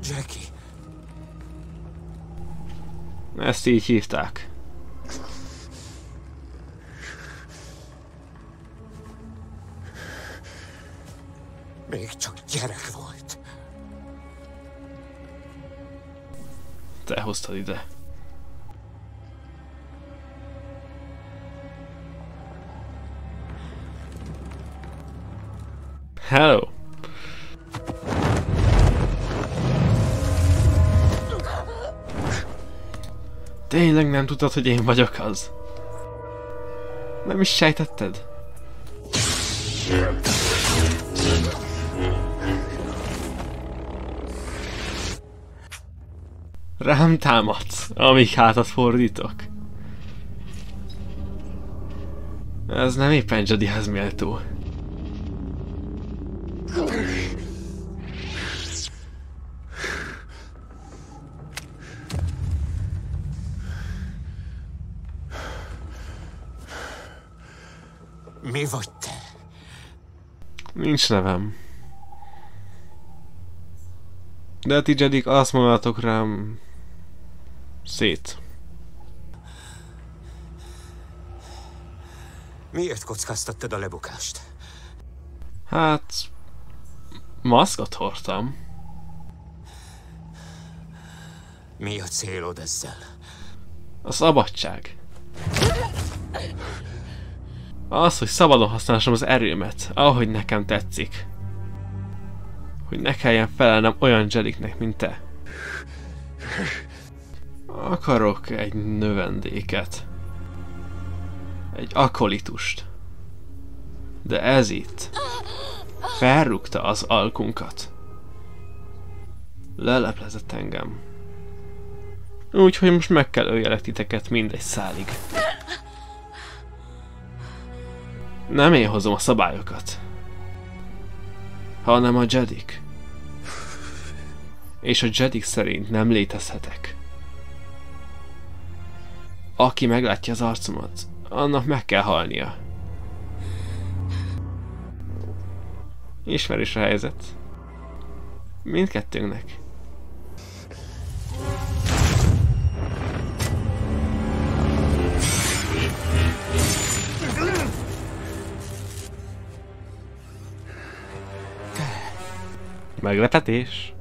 Jackie. Ezt így hívták. Még csak gyerek volt. Te hoztad ide. Hello! Tényleg nem tudtad, hogy én vagyok az? Nem is sejtetted? Rám támadsz, amíg hátat fordítok. Ez nem éppen Jedihez méltó. Mi vagy te? Nincs nevem. De ti Jedik azt mondhatok rám... szét. Miért kockáztattad a lebukást? Hát... maszkot hordtam. Mi a célod ezzel? A szabadság. Az, hogy szabadon használhassam az erőmet, ahogy nekem tetszik. Hogy ne kelljen felelnem olyan Jediknek, mint te. Akarok egy növendéket. Egy akolitust. De ez itt felrúgta az alkunkat. Leleplezett engem. Úgyhogy most meg kell öljelek titeket mindegy szálig. Nem én hozom a szabályokat, hanem a Jedik. És a Jedik szerint nem létezhetek. Aki meglátja az arcomat, annak meg kell halnia. Ismerős a helyzet. Mindkettőnknek. Meglepetés.